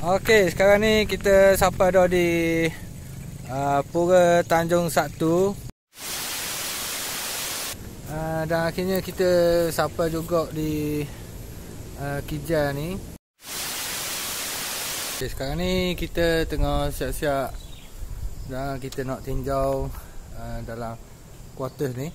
Okey, sekarang ni kita sampai dah di Pura Tanjung Satu. Dan akhirnya kita sampai juga di Kijang ni. Okay, sekarang ni kita tengah siap-siap dan kita nak tinjau dalam quarters ni.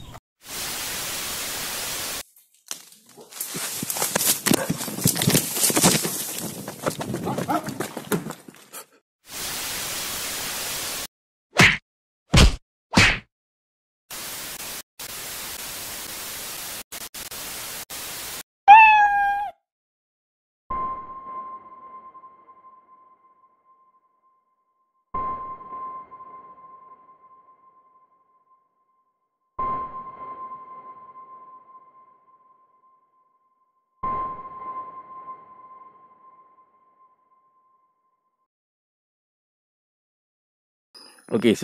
Okey,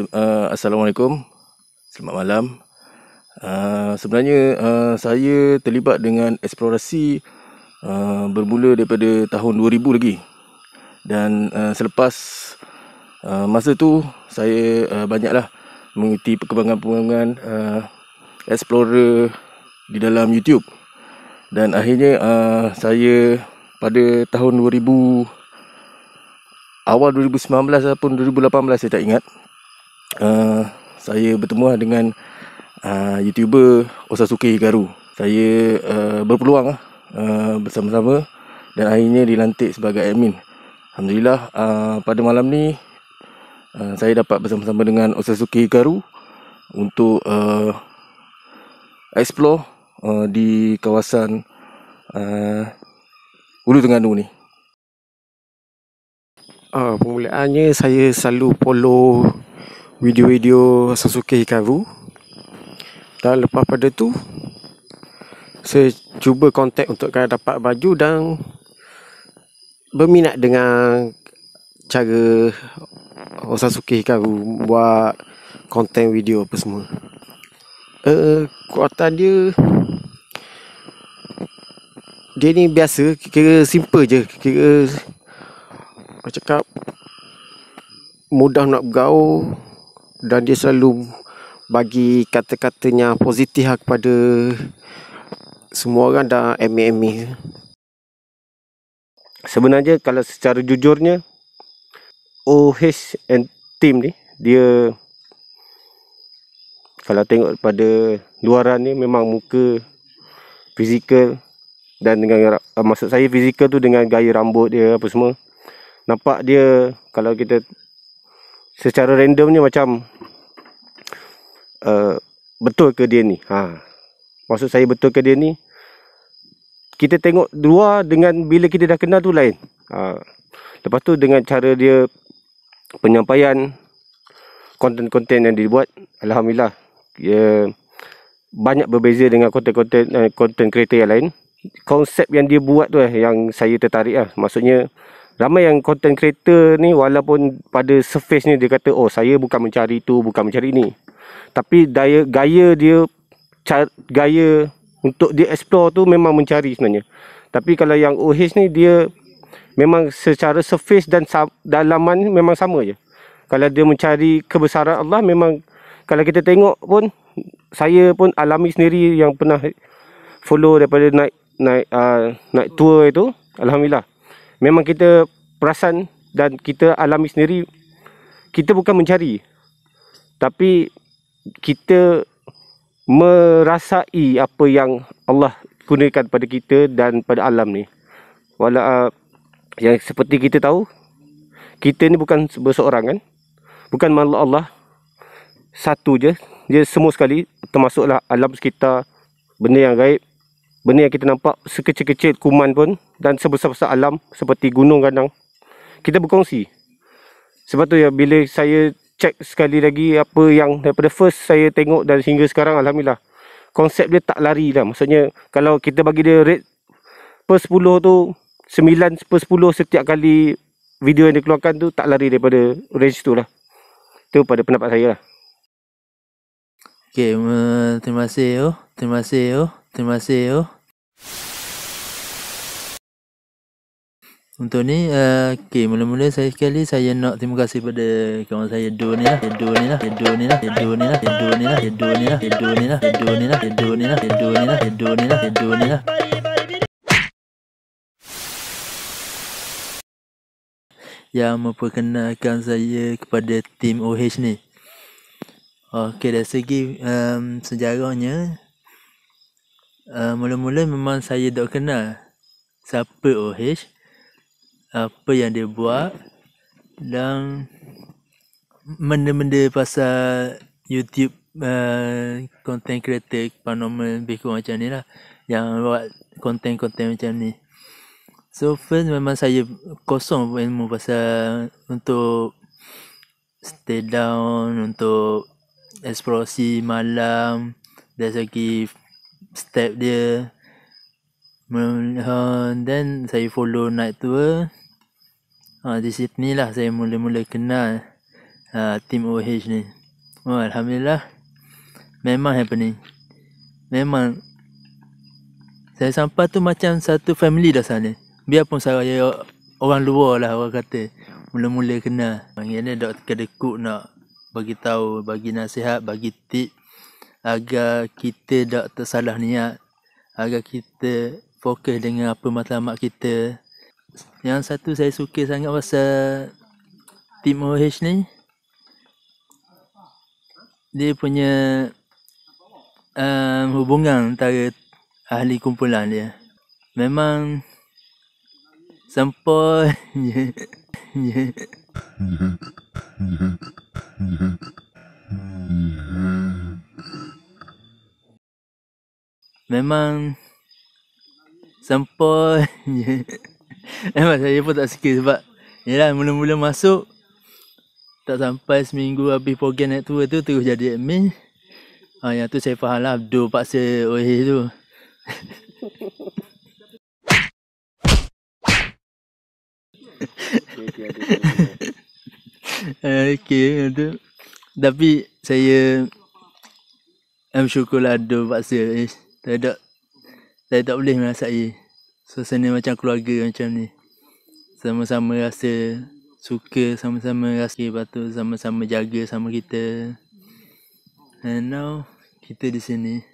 Assalamualaikum. Selamat malam. Sebenarnya saya terlibat dengan eksplorasi bermula daripada tahun 2000 lagi. Dan selepas masa tu saya banyaklah mengikuti perkembangan-perkembangan explorer di dalam YouTube. Dan akhirnya saya pada tahun 2000 awal 2019 ataupun 2018 saya tak ingat, saya bertemu dengan YouTuber Osazuke Hikaru. Saya berpeluang bersama-sama dan akhirnya dilantik sebagai admin. Alhamdulillah, pada malam ni saya dapat bersama-sama dengan Osazuke Hikaru untuk explore di kawasan Hulu Terengganu ni. Permulaannya saya selalu follow video-video Osazuke Hikaru. Dan lepas pada tu saya cuba kontak untuk dapat baju dan berminat dengan cara Osazuke Hikaru buat konten video apa semua. Kuatan dia ni biasa, kira simple je, kira aku cakap mudah nak bergaul. Dan dia selalu bagi kata-katanya positif kepada semua orang dan MA. Sebenarnya kalau secara jujurnya, OH and team ni, dia kalau tengok pada luaran ni memang muka fizikal, dan dengan maksud saya fizikal tu dengan gaya rambut dia apa semua, nampak dia kalau kita secara randomnya macam betul ke dia ni. Maksud saya betul ke dia ni, kita tengok luar dengan bila kita dah kenal tu lain. Lepas tu dengan cara dia penyampaian konten-konten yang dibuat, alhamdulillah dia banyak berbeza dengan konten creator yang lain. Konsep yang dia buat tu yang saya tertarik lah. Maksudnya ramai yang content creator ni walaupun pada surface ni dia kata, oh saya bukan mencari tu, bukan mencari ni, tapi gaya dia, gaya untuk dia explore tu memang mencari sebenarnya. Tapi kalau yang OH ni dia memang secara surface dan dalaman memang sama je. Kalau dia mencari kebesaran Allah, memang kalau kita tengok pun, saya pun alami sendiri yang pernah follow daripada naik tour itu, alhamdulillah. Memang kita perasan dan kita alami sendiri, kita bukan mencari, tapi kita merasai apa yang Allah kurniakan pada kita dan pada alam ni. Yang seperti kita tahu, kita ni bukan berseorang kan, bukan makhluk Allah satu je, dia semua sekali, termasuklah alam sekitar, benda yang gaib, benda yang kita nampak sekecil-kecil kuman pun, dan sebesar-besar alam seperti gunung kadang kita berkongsi. Sebab tu ya, bila saya cek sekali lagi apa yang daripada first saya tengok dan hingga sekarang, alhamdulillah konsep dia tak lari dah. Maksudnya kalau kita bagi dia rate per 10 tu 9 per 10 setiap kali video yang dikeluarkan tu tak lari daripada range tu lah. Itu pada pendapat saya lah. Okay, terima kasih. Untuk ni, okay, mula-mula saya nak terima kasih pada kawan saya Do ni lah. Yang memperkenalkan saya kepada tim OH ni. Okay, dari segi sejarahnya, mula-mula memang saya tak kenal siapa OH, apa yang dia buat, dan benda-benda pasal YouTube, content creator paranormal lebih kurang macam ni lah, yang buat konten-konten macam ni. So first memang saya kosong ilmu pasal untuk stay down, untuk eksplorasi malam, dari segi step dia. Then saya follow night tour. Di sini lah saya mula-mula kenal tim OH ni. Alhamdulillah, memang happening. Memang saya sampai tu macam satu family dah sana. Biarpun saya orang luar lah, orang kata mula-mula kenal. Ini Dr. Kedekut nak bagi tahu, bagi nasihat, bagi tip agar kita tak tersalah niat, agar kita fokus dengan apa matlamat kita. Yang satu saya suka sangat pasal tim OH ni, dia punya hubungan antara ahli kumpulan dia memang sempoi je. Memang sempoi je. Memang saya pun tak suka sebab yelah, mula-mula masuk tak sampai seminggu habis program naik tour tu terus jadi admin. Yang tu saya faham lah, Abdul paksa OH tu. Okay, tu. Tapi saya syukurlah Abdul paksa. Saya tak boleh merasai suasana macam keluarga macam ni. Sama-sama rasa suka, sama-sama rasa, lepas tu sama-sama jaga sama kita. And now kita di sini.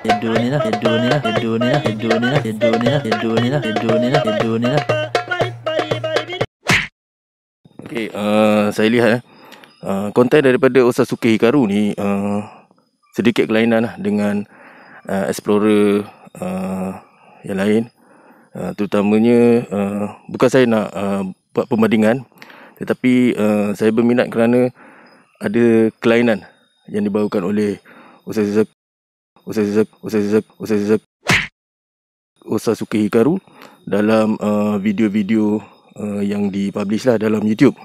Edo ni lah. Okay, saya lihat konten daripada Osazuke Hikaru ni sedikit kelainan lah dengan explorer yang lain. Terutamanya bukan saya nak buat perbandingan, tetapi saya berminat kerana ada kelainan yang dibawakan oleh Osazuke Hikaru dalam video-video yang dipublish lah dalam YouTube.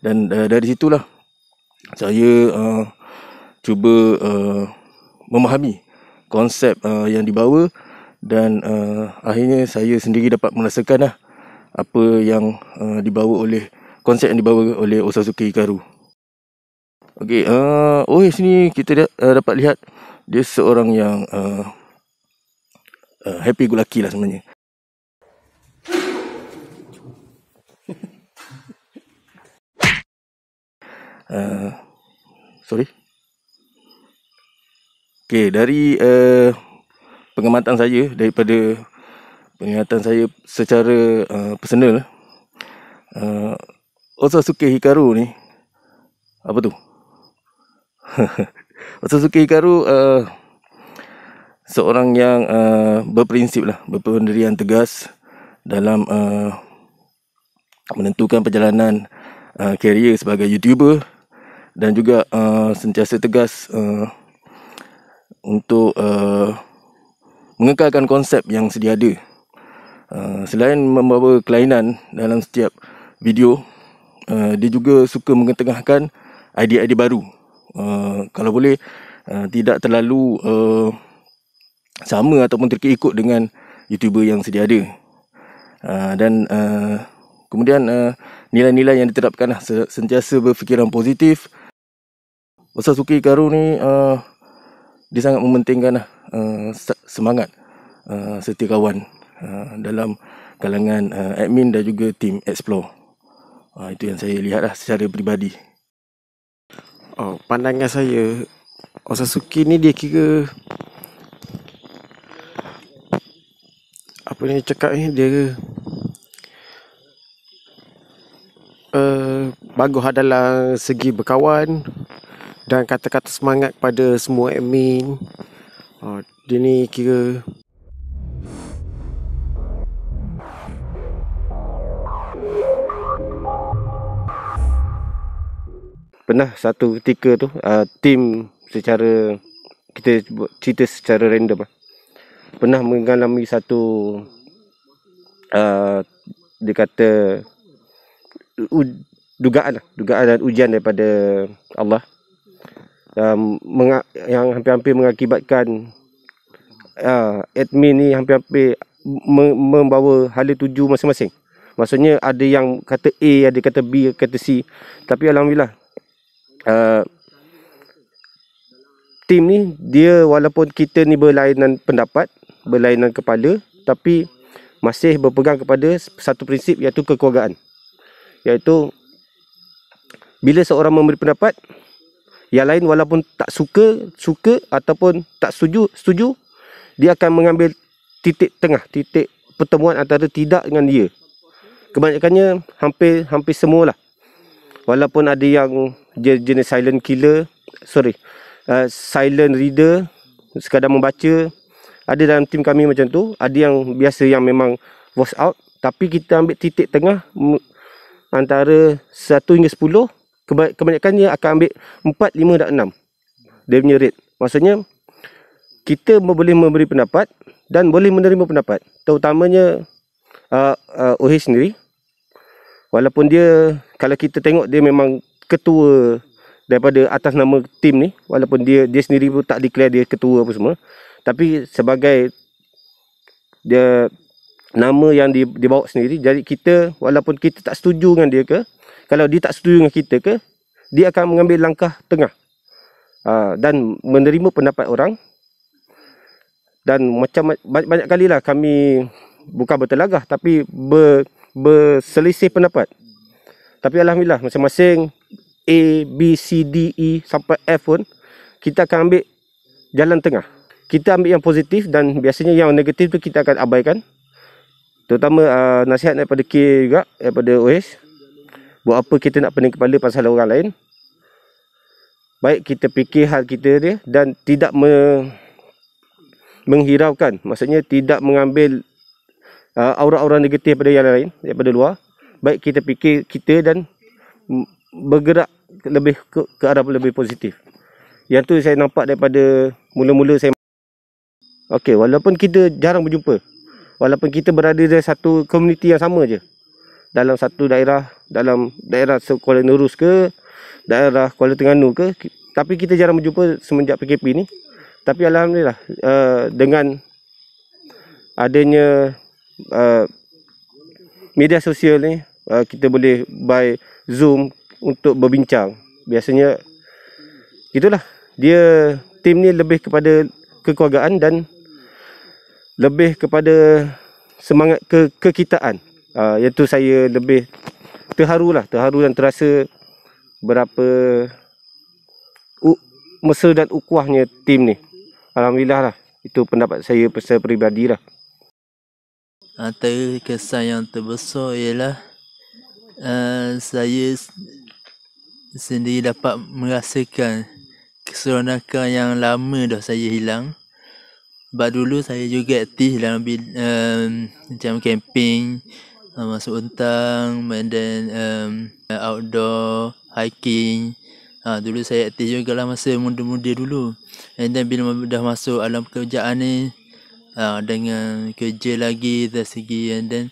Dan dari situlah saya cuba memahami konsep yang dibawa, dan akhirnya saya sendiri dapat merasakan lah apa yang dibawa oleh konsep yang dibawa oleh Osazuke Hikaru. Okey, OH ni kita dapat lihat dia seorang yang happy go lucky lah sebenarnya. Sorry. Okey, dari pengamatan saya, daripada penglihatan saya secara personal, Osazuke Hikaru ni apa tu? Osazuke Hikaru seorang yang berprinsip lah, berpendirian tegas dalam menentukan perjalanan karier sebagai YouTuber, dan juga sentiasa tegas untuk mengekalkan konsep yang sedia ada. Selain membawa kelainan dalam setiap video, dia juga suka mengetengahkan idea-idea baru. Kalau boleh tidak terlalu sama ataupun terikut dengan YouTuber yang sedia ada. Dan kemudian nilai-nilai yang diterapkan lah, sentiasa berfikiran positif, Ustaz Suki Garu ni dia sangat mementingkan semangat setiap kawan dalam kalangan admin dan juga tim Explore. Itu yang saya lihat lah secara peribadi. Pandangan saya, Ustaz Suki ni dia kira apa ni cakap ni, dia bagus dalam segi berkawan dan kata-kata semangat pada semua admin. Dia ni kira pernah satu ketika tu tim secara, kita cerita secara random pernah mengalami satu dia kata dugaan dan ujian daripada Allah yang hampir-hampir mengakibatkan admin ni hampir-hampir membawa hala tuju masing-masing. Maksudnya ada yang kata A, ada kata B, kata C. Tapi alhamdulillah tim ni dia, walaupun kita ni berlainan pendapat, berlainan kepala, tapi masih berpegang kepada satu prinsip, iaitu kekeluargaan. Iaitu bila seorang memberi pendapat, yang lain walaupun tak suka ataupun tak setuju, dia akan mengambil titik tengah, titik pertemuan antara tidak dengan dia. Kebanyakannya hampir semualah. Walaupun ada yang jenis silent killer, silent reader, sekadar membaca. Ada dalam tim kami macam tu. Ada yang biasa yang memang voice out. Tapi kita ambil titik tengah antara 1 hingga 10. Kebanyakannya akan ambil 4, 5 dan 6. Dia punya rate. Maksudnya kita boleh memberi pendapat dan boleh menerima pendapat. Terutamanya OH sendiri. Walaupun dia, kalau kita tengok, dia memang ketua daripada atas nama tim ni. Walaupun dia sendiri pun tak declare dia ketua apa semua. Tapi sebagai dia nama yang dia bawa sendiri. Jadi kita, walaupun kita tak setuju dengan dia ke, kalau dia tak setuju dengan kita ke, dia akan mengambil langkah tengah dan menerima pendapat orang. Dan macam banyak kalilah kami bukan bertelagah, tapi berselisih pendapat. Tapi alhamdulillah masing-masing A, B, C, D, E sampai F pun kita akan ambil jalan tengah. Kita ambil yang positif dan biasanya yang negatif tu kita akan abaikan. Terutama nasihat daripada K juga, daripada OH. Buat apa kita nak pening kepala pasal orang lain. Baik kita fikir hal kita dia dan tidak menghiraukan. Maksudnya tidak mengambil aura-aura negatif daripada yang lain, daripada luar. Baik kita fikir kita dan bergerak lebih ke arah lebih positif. Yang tu saya nampak daripada mula-mula saya. Okey, walaupun kita jarang berjumpa, walaupun kita berada di satu komuniti yang sama je, dalam satu daerah, dalam daerah Kuala Nerus ke, daerah Kuala Terengganu ke, tapi kita jarang berjumpa semenjak PKP ni. Tapi alhamdulillah dengan adanya media sosial ni, kita boleh by Zoom untuk berbincang. Biasanya itulah, dia tim ni lebih kepada kekeluargaan dan lebih kepada semangat kekitaan. Iaitu saya lebih terharu dan terasa berapa mesra dan ukuahnya tim ni. Alhamdulillah lah. Itu pendapat saya secara peribadi lah. Antara kesan yang terbesar ialah saya sendiri dapat merasakan keseronokan yang lama dah saya hilang. Sebab dulu saya juga aktif dalam macam camping, masuk hutan, dan outdoor, hiking. Dulu saya aktif juga lah masa muda-muda dulu. And then bila dah masuk alam pekerjaan ni, dengan kerja lagi dari segi, and then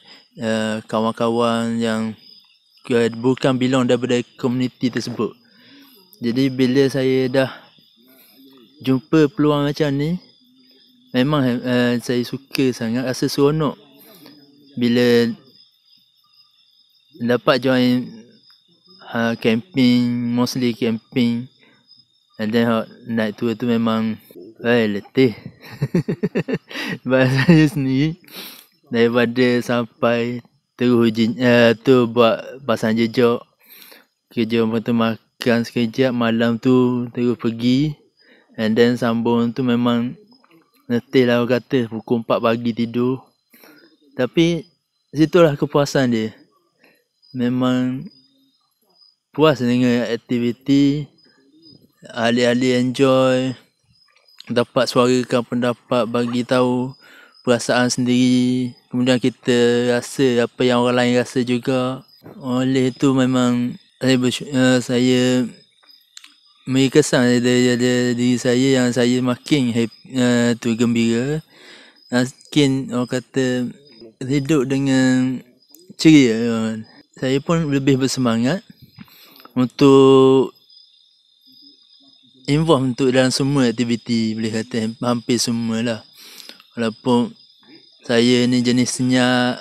kawan-kawan yang bukan belong daripada komuniti tersebut. Jadi bila saya dah jumpa peluang macam ni, memang saya suka sangat, rasa seronok bila dapat join camping, mostly camping, And then naik tour tu memang letih. Bahasa saya sendiri daripada sampai terus tu buat pasang jejak, kerja tu makan sekejap, malam tu terus pergi, and then sambung tu memang letih lah orang kata, pukul 4 pagi tidur. Tapi situlah kepuasan dia. Memang puas dengan aktiviti, ahli-ahli enjoy, dapat suarakan pendapat, bagi tahu perasaan sendiri, kemudian kita rasa apa yang orang lain rasa juga. Oleh itu memang saya memberi kesan dari diri saya yang saya makin gembira, makin orang kata hidup dengan ceria. Saya pun lebih bersemangat untuk involve untuk dalam semua aktiviti, boleh kata hampir semua lah. Walaupun saya ni jenis senyap,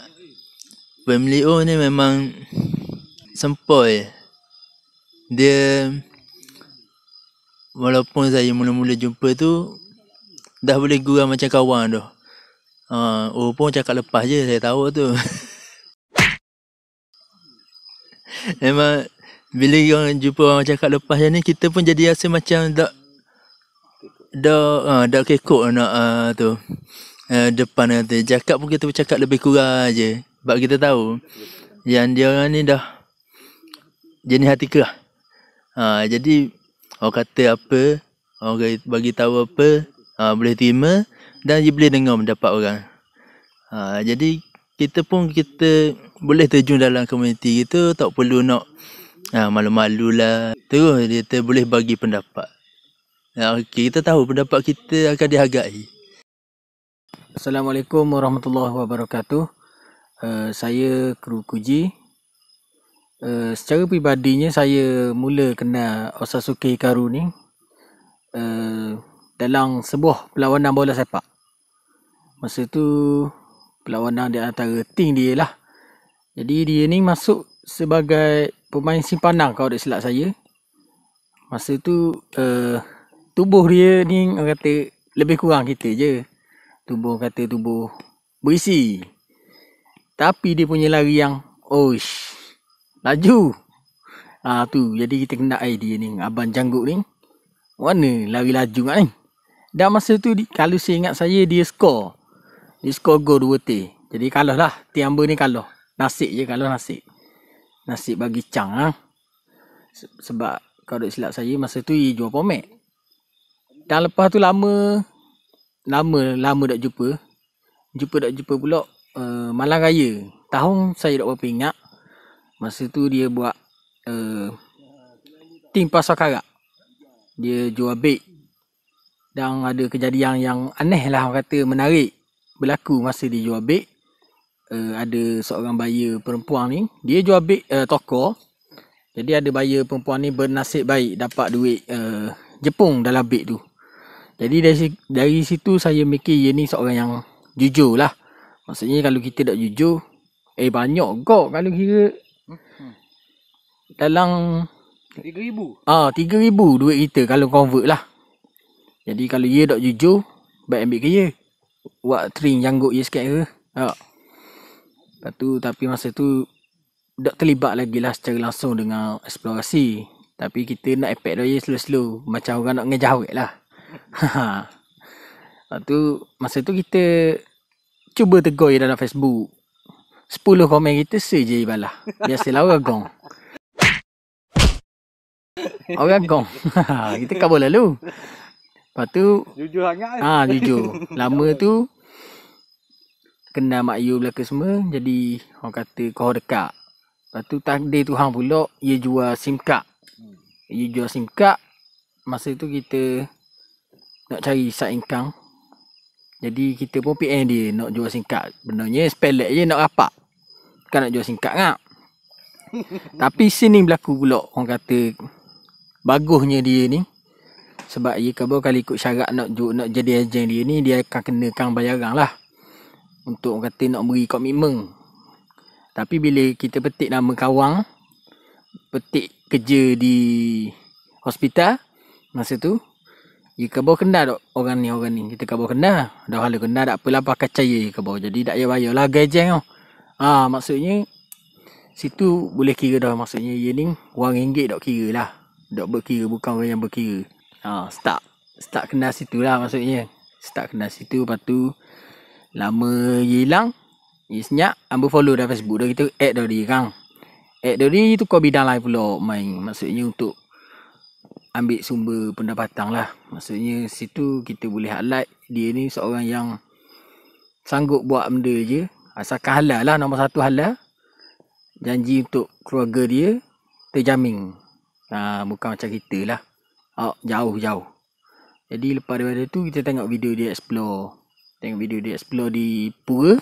family O ni memang sempoi. Dia walaupun saya mula-mula jumpa tu dah boleh gurau macam kawan dah. Pun cakap lepas je, saya tahu tu. Memang bila orang jumpa orang cakap lepas je ni, kita pun jadi rasa macam dak kekok nak tu depan kata. Cakap pun kita bercakap lebih kurang je, sebab kita tahu yang dia orang ni dah jenis hati kerah. Jadi orang kata apa, orang bagi tahu apa, boleh terima dan dia boleh dengar pendapat orang. Jadi kita boleh terjun dalam komuniti kita, tak perlu nak malu-malu lah. Terus kita boleh bagi pendapat. Kita tahu pendapat kita akan dihargai. Assalamualaikum warahmatullahi wabarakatuh. Saya Kru Kuji. Secara peribadinya saya mula kenal Osazuke Hikaru ni dalam sebuah perlawanan bola sepak. Masa tu perlawanan di antara tim dia lah. Jadi dia ni masuk sebagai pemain simpanan kalau tak silap saya. Masa tu tubuh dia ni orang kata lebih kurang kita je. Tubuh berisi. Tapi dia punya lari yang laju. Tu jadi kita kena dia ni, abang janggut ni. Mana lari laju kat ni. Dan masa tu kalau saya ingat saya, dia skor. Dia skor gol 2-T. Jadi kalah lah. Tiamba ni kalah. Nasib je kalau nasib. Nasib bagi Chang sebab kalau tak silap saya masa tu dia jual pomek. Dan lepas tu lama tak jumpa. Tak jumpa pula Malang Raya. Tahun saya tak berapa ingat. Masa tu dia buat tim pasar karak. Dia jual beg. Dan ada kejadian yang aneh lah, orang kata menarik berlaku masa dia jual beg. Ada seorang buyer perempuan ni, dia jual beg toko. Jadi ada buyer perempuan ni bernasib baik dapat duit Jepun dalam beg tu. Jadi dari situ saya mikir dia ni seorang yang jujur lah. Maksudnya kalau kita tak jujur, banyak kok kalau kira dalam 3,000. 3,000 duit kita kalau convert lah. Jadi kalau dia tak jujur, baik ambil kerja. Buat tring janggut je sikit ke. Lepas tu, tapi masa tu tak terlibat lagi lah secara langsung dengan eksplorasi. Tapi kita nak efek dia slow-slow. Macam orang nak ngejawet lah. Lepas tu, masa tu kita cuba tegur dalam Facebook. 10 komen kita saja balah. Biasalah orang gong. Orang gong. Kita kabur lalu. Lepas tu, Jujur sangat. Jujur. Lama tu, kenal Mak Yu belaka semua. Jadi orang kata kau dekat. Lepas tu takdir Tuhan pula, ia jual SIM card. Ia jual SIM card. Masa tu kita nak cari side income. Jadi kita pun PM dia nak jual SIM card. Benarnya sepelek je nak rapat. Kan nak jual SIM card kan. Tapi sini berlaku pula orang kata bagusnya dia ni. Sebab ia kali ikut syarat nak jadi ejen dia ni, dia akan kenakan bayaran lah. Untuk orang kata nak beri komitmen. Tapi bila kita petik nama kawan, petik kerja di hospital, Masa tu Ika bawa kenal dok orang ni. Kita kau bawa kenal. Dah hala kenal tak apalah pakai percaya Ika bawa. Jadi tak payah bayar lah gajeng tau. Maksudnya situ boleh kira dah. Maksudnya ia ni RM1 dok kira lah. Dok berkira, bukan orang yang berkira. Start kenal situ lah maksudnya. Start kenal situ. Lepas tu lama ia hilang, ia senyap, ambil follow dah Facebook dah. Kita add dah dia kan. Add dah dia tu kau bidang lain pula main. Maksudnya untuk ambil sumber pendapatan lah. Maksudnya situ kita boleh highlight dia ni seorang yang sanggup buat benda je. Asalkan halal lah, nombor satu halal. Janji untuk keluarga dia terjamin. Bukan macam kita lah. Jauh-jauh. Jadi lepas daripada tu kita tengok video dia explore. Tengok video dia explore di Pura.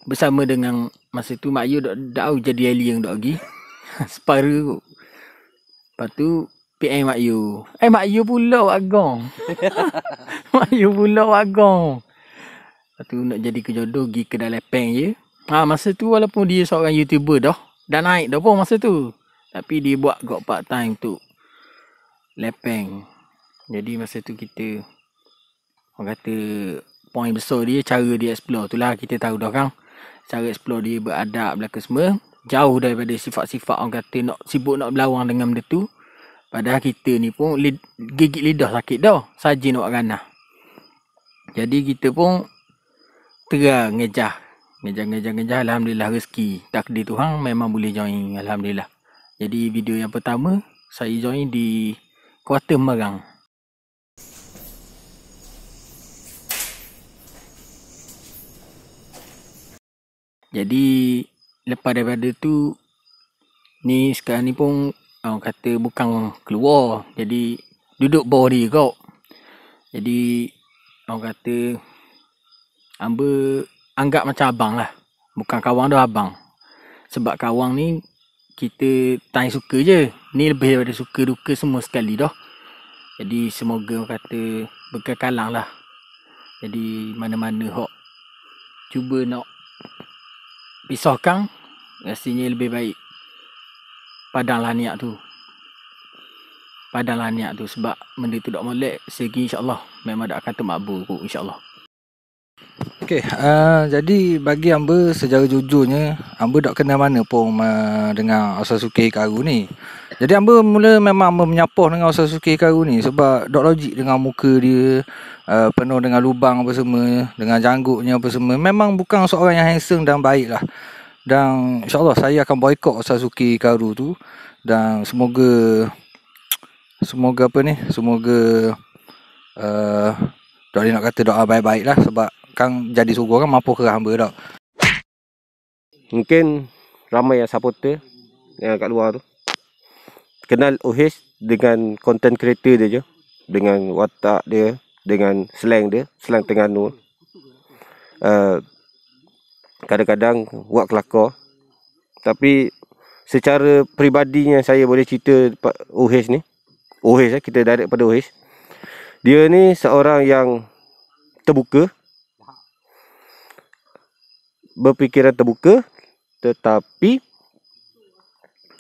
Bersama dengan masa tu Mak Yu dah jadi alien dah lagi. Separa kot. Lepas tu PM Mak Yu. Mak Yu pula wagong. Mak Yu pula wagong. Lepas tu nak jadi kejodoh pergi kedai lepeng je. Masa tu walaupun dia seorang YouTuber dah naik dah pun masa tu. Tapi dia buat got part time tu lepeng. Jadi masa tu kita, orang kata poin besar dia cara dia explore. Itulah kita tahu dah kan. Cara explore dia beradab belaka semua. Jauh daripada sifat-sifat orang kata nak sibuk nak berlawang dengan benda tu. Padahal kita ni pun gigit lidah sakit dah. Saja nak buat ganah. Jadi kita pun terang ngejah. Ngejah. Alhamdulillah rezeki. Takdir Tuhan memang boleh join. Alhamdulillah. Jadi video yang pertama saya join di Kuarter Merang. Jadi lepas daripada tu ni sekarang ni pun orang kata bukan keluar. Jadi duduk bawah dia kau. Jadi orang kata hamba anggap macam abang lah. Bukan kawan dah abang. Sebab kawan ni kita tak suka je. Ni lebih daripada suka duka semua sekali dah. Jadi semoga orang kata berkekalan lah. Jadi mana-mana hok cuba nak pisahkan, rasanya lebih baik padanglah niat tu. Sebab benda tu tak molek segi insyaAllah memang tak akan termakbul kot insyaAllah. Okey, jadi bagi hamba secara jujurnya hamba tak kenal mana pun dengan Sasuke Hikaru ni. Jadi hamba mula memang menyapah dengan Sasuke Hikaru ni sebab dok logik dengan muka dia, penuh dengan lubang apa semua, dengan janggutnya apa semua. Memang bukan seorang yang handsome dan baik lah. Dan insyaAllah saya akan boykot Sasuke Hikaru tu. Dan semoga tak boleh nak kata doa baik-baik lah. Sebab kan jadi suruh kan mampu ke hamba tak. Mungkin ramai yang supporter yang kat luar tu kenal OH dengan content creator dia je, dengan watak dia, dengan slang dia, slang Terengganu. Kadang-kadang buat kelakar. Tapi secara peribadinya saya boleh cerita OH ni. OH kita direct pada OH. Dia ni seorang yang terbuka, berfikiran terbuka, tetapi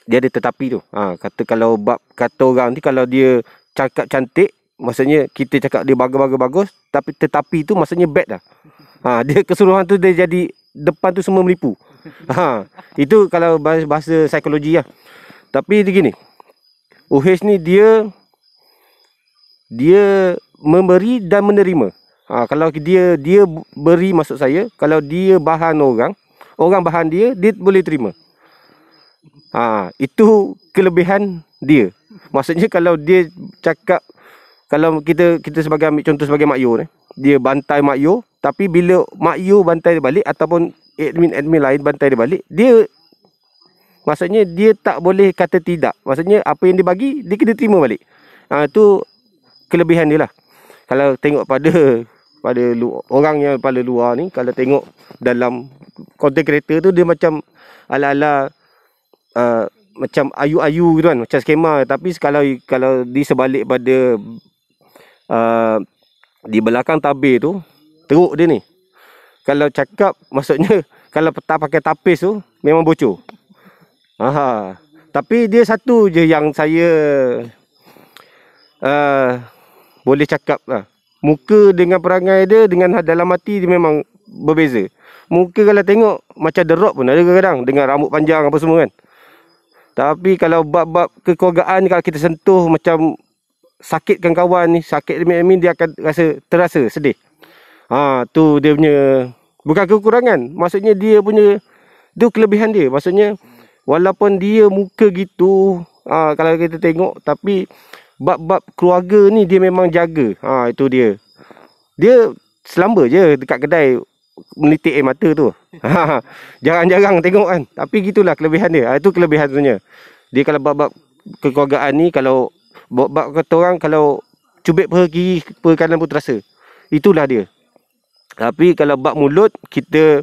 dia ada tetapi tu. Kata kalau kata orang ni kalau dia cakap cantik, maksudnya kita cakap dia bagus, tapi tetapi tu maksudnya bad dah. Dia keseluruhan tu dia jadi depan tu semua menipu. Itu kalau bahasa psikologi lah. Tapi dia gini. OH ni dia memberi dan menerima. Kalau dia beri, maksud saya kalau dia bahan orang bahan dia boleh terima. Itu kelebihan dia. Maksudnya kalau dia cakap, kalau kita sebagai ambil contoh sebagai Mak Yu ni, dia bantai Mak Yu, tapi bila Mak Yu bantai dia balik ataupun admin lain bantai dia balik, dia maksudnya dia tak boleh kata tidak. Maksudnya apa yang dia bagi dia kena terima balik. Itu kelebihan dia lah. Kalau tengok pada orang yang pada luar ni, kalau tengok dalam content creator tu, dia macam ala-ala macam ayu-ayu gitu kan, macam skema. Tapi kalau di sebalik pada di belakang tabir tu, teruk dia ni. Kalau cakap, maksudnya kalau tak pakai tapis tu memang bocor. Tapi dia satu je yang saya boleh cakap lah. Muka dengan perangai dia, dengan dalam hati dia memang berbeza. Muka kalau tengok macam The Rock pun ada kadang-kadang, dengan rambut panjang apa semua kan. Tapi kalau bab-bab kekeluargaan, kalau kita sentuh macam sakitkan kawan ni, sakit admin, dia akan terasa sedih. Tu dia punya, bukan kekurangan, maksudnya dia punya, tu kelebihan dia. Maksudnya walaupun dia muka gitu, kalau kita tengok, tapi bab-bab keluarga ni dia memang jaga. Itu dia. Dia selamba je dekat kedai menitik air mata tu. Jarang-jarang tengok kan. Tapi gitulah kelebihan dia. Itu kelebihan sebenarnya. Dia kalau bab-bab kekeluargaan ni, kalau bab kata orang, kalau cubit peha kiri, peha kanan pun terasa. Itulah dia. Tapi kalau bab mulut, kita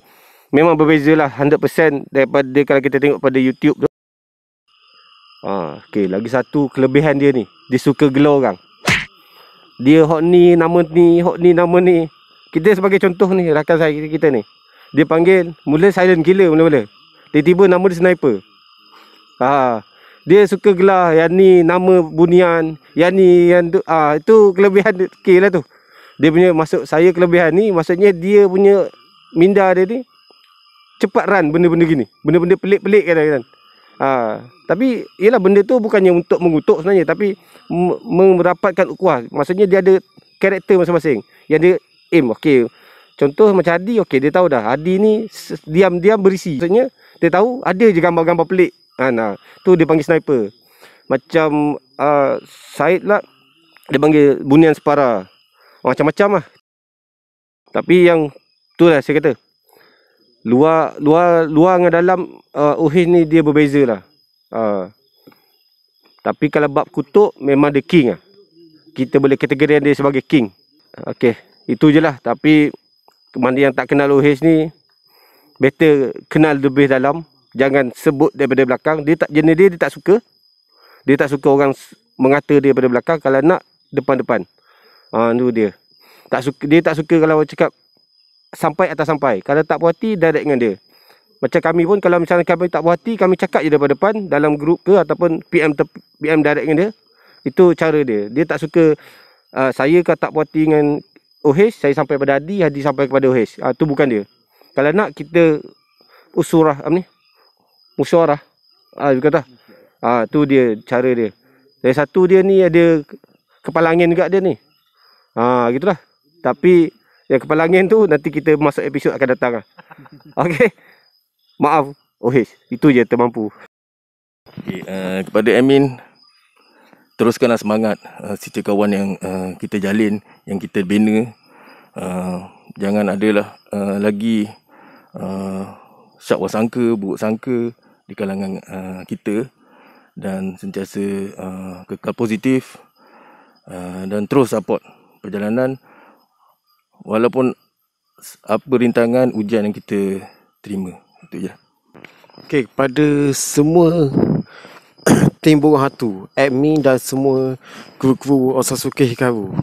memang berbeza lah 100% daripada kalau kita tengok pada YouTube tu. Okay, lagi satu kelebihan dia ni, dia suka gelar orang. Dia hok ni, nama ni, hok ni, nama ni. Kita sebagai contoh ni, rakan saya kita ni, dia panggil, mula silent killer mula-mula. Tiba-tiba nama dia sniper. Dia suka gelar, yang ni nama bunian, yang ni, yang tu. Itu kelebihan dia, okay lah tu. Dia punya, masuk saya kelebihan ni, maksudnya dia punya minda dia ni cepat run benda-benda gini. Benda-benda pelik-pelik kadang-kadang. Tapi ialah benda tu bukannya untuk mengutuk sebenarnya, tapi merapatkan ukhuwah. Maksudnya dia ada karakter masing-masing yang dia aim. Okey, contoh macam Hadi, okey, dia tahu dah Hadi ni diam-diam berisi. Maksudnya dia tahu ada je gambar-gambar pelik. Tu dia panggil sniper. Macam Syed lah, dia panggil bunian separa. Macam-macam lah. Tapi yang tu lah saya kata, luar dengan dalam, Uhis ni dia berbeza lah. Tapi kalau bab kutuk, memang dia king lah. Kita boleh kategorikan dia sebagai king. Okey, itu je lah. Tapi mana yang tak kenal Uhis ni, better kenal lebih dalam. Jangan sebut daripada belakang. Dia tak suka. Dia tak suka orang mengata dia daripada belakang. Kalau nak, depan-depan. Itu dia. Dia tak suka kalau cakap sampai atas sampai. Kalau tak puas hati, direct dengan dia. Macam kami pun, kalau misalnya kami tak puas hati, kami cakap je daripada depan, dalam grup ke, ataupun PM direct dengan dia. Itu cara dia. Dia tak suka, saya kalau tak puas hati dengan Uhis, saya sampai pada Hadi, Hadi sampai kepada Uhis. Itu bukan dia. Kalau nak, kita musyawarah. Kata. Tu dia, cara dia. Dan satu dia ni ada kepala angin juga dia ni. Gitulah. Tapi yang kepala angin tu nanti kita masuk episod akan datang lah. Okey. Maaf, Uhis. Itu je termampu. Okay, kepada admin, teruskanlah semangat cerita kawan yang kita jalin, yang kita bina. Jangan adalah lagi syak wasangka, buruk sangka di kalangan kita. Dan sentiasa kekal positif, dan terus support perjalanan walaupun apa rintangan, ujian yang kita terima. Itu je. Okey, kepada semua tim Burung Hatu, admin dan semua kru-kru Osazuke Hikaru,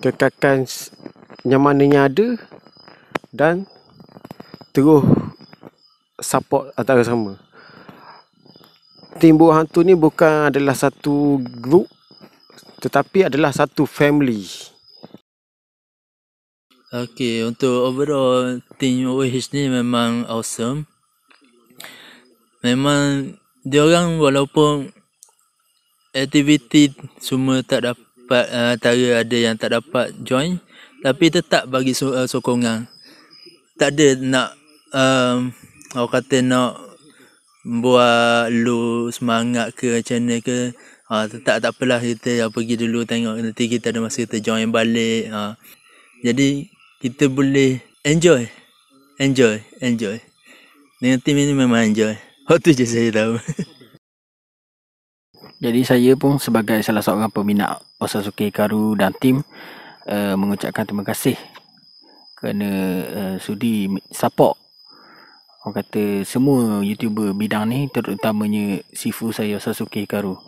kekalkan nyamannya ada dan terus support antara sama. Tim Burung Hantu ni bukan adalah satu grup, tetapi adalah satu family. Okay, untuk overall team OH ni memang awesome. Memang diorang walaupun aktiviti semua tak dapat, antara ada yang tak dapat join, tapi tetap bagi sokongan. Tak ada nak orang kata nak buat lu semangat ke macam mana ke. Tak apalah, kita pergi dulu tengok, nanti kita ada masa kita join balik. Jadi kita boleh enjoy. Dengan team ini memang enjoy. Itu je saya tahu. Jadi saya pun sebagai salah seorang peminat Osazuke Hikaru dan tim mengucapkan terima kasih kerana sudi support, orang kata, semua YouTuber bidang ni, terutamanya sifu saya Osazuke Hikaru.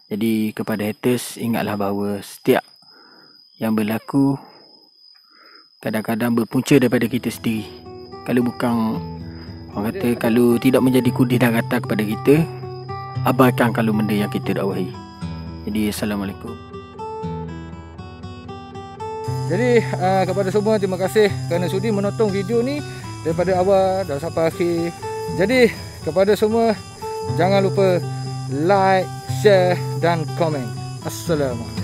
Jadi kepada haters, ingatlah bahawa setiap yang berlaku kadang-kadang berpunca daripada kita sendiri. Kalau bukan, orang kata, kalau tidak menjadi kudis dan rata kepada kita, abaikan kalau benda yang kita dakwahi. Jadi Assalamualaikum. Jadi kepada semua terima kasih kerana sudi menonton video ni daripada awal dan sampai akhir. Jadi kepada semua jangan lupa like, share dan komen. Assalamualaikum.